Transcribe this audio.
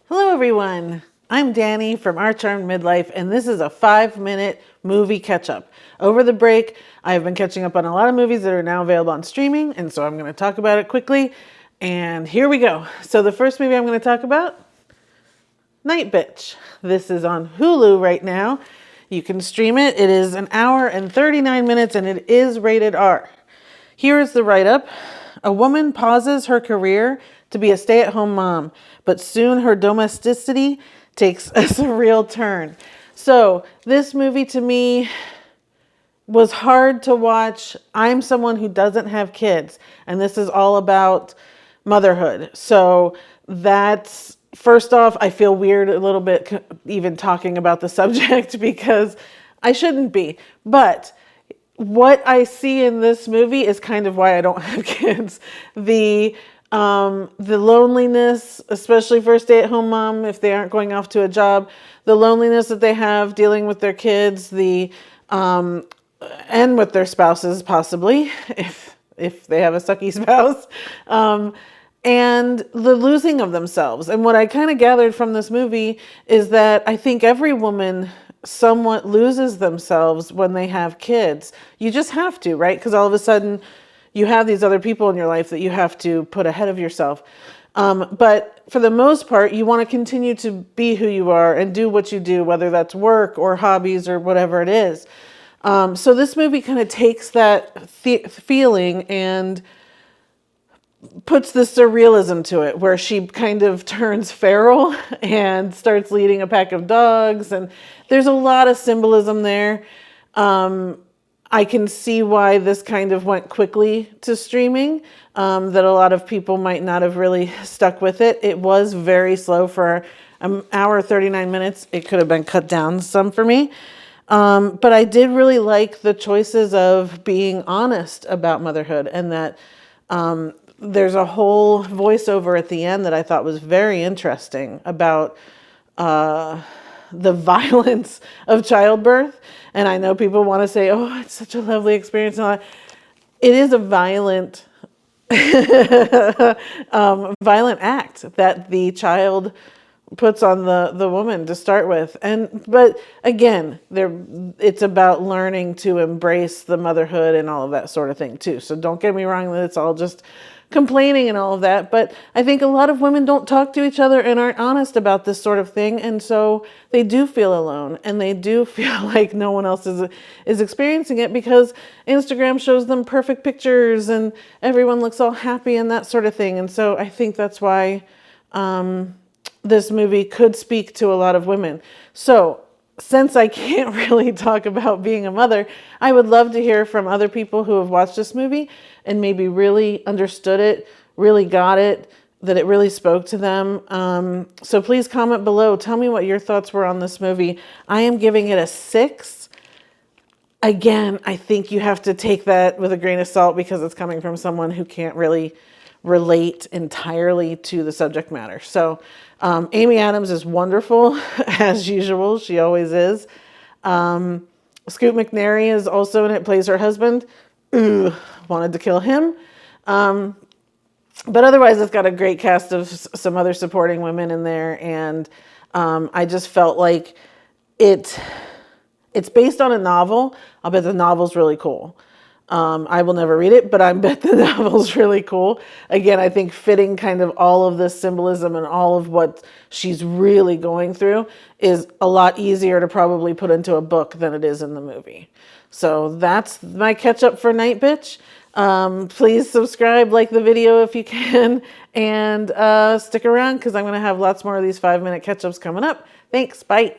Hello everyone, I'm Danny from Our Charmed Midlife, and this is a 5-minute movie catch-up. Over the break, I've been catching up on a lot of movies that are now available on streaming, and so I'm going to talk about it quickly, and here we go. So the first movie I'm going to talk about, Nightbitch. This is on Hulu right now. You can stream it. It is an hour and 39 minutes, and it is rated R. Here is the write-up. A woman pauses her career to be a stay-at-home mom, but soon her domesticity takes a surreal turn. So this movie to me was hard to watch. I'm someone who doesn't have kids, and this is all about motherhood. So that's, first off, I feel weird a little bit even talking about the subject because I shouldn't be. But what I see in this movie is kind of why I don't have kids. The loneliness, especially for a stay-at-home mom, if they aren't going off to a job, the loneliness that they have dealing with their kids, and with their spouses possibly, if they have a sucky spouse, and the losing of themselves. And what I kind of gathered from this movie is that I think every woman somewhat loses themselves when they have kids. You just have to, right? Because all of a sudden you have these other people in your life that you have to put ahead of yourself. But for the most part, you want to continue to be who you are and do what you do, whether that's work or hobbies or whatever it is. So this movie kind of takes that feeling and puts the surrealism to it, where she kind of turns feral and starts leading a pack of dogs. And there's a lot of symbolism there. I can see why this kind of went quickly to streaming, that a lot of people might not have really stuck with it. It was very slow for an hour, 39 minutes. It could have been cut down some for me. But I did really like the choices of being honest about motherhood, and that there's a whole voiceover at the end that I thought was very interesting about the violence of childbirth. And I know people want to say, oh, it's such a lovely experience. It is a violent, violent act that the child puts on the woman to start with. But again, it's about learning to embrace the motherhood and all of that sort of thing too. So don't get me wrong that it's all just complaining and all of that, but I think a lot of women don't talk to each other and aren't honest about this sort of thing, and so they do feel alone, and they do feel like no one else is experiencing it, because Instagram shows them perfect pictures and everyone looks all happy and that sort of thing. And so I think that's why this movie could speak to a lot of women. So since I can't really talk about being a mother, I would love to hear from other people who have watched this movie and maybe really understood it, really got it, that it really spoke to them. So please comment below. Tell me what your thoughts were on this movie. I am giving it a 6. Again, I think you have to take that with a grain of salt because it's coming from someone who can't really relate entirely to the subject matter. So Amy Adams is wonderful as usual. She always is. Scoot McNairy is also in it, plays her husband. Ooh, wanted to kill him. But otherwise it's got a great cast of some other supporting women in there. And I just felt like it's based on a novel. I'll bet the novel's really cool. I will never read it, but I bet the novel's really cool. Again, I think fitting kind of all of this symbolism and all of what she's really going through is a lot easier to probably put into a book than it is in the movie. So that's my catch up for Nightbitch. Please subscribe, like the video if you can, and stick around because I'm going to have lots more of these 5-minute catch ups coming up. Thanks. Bye.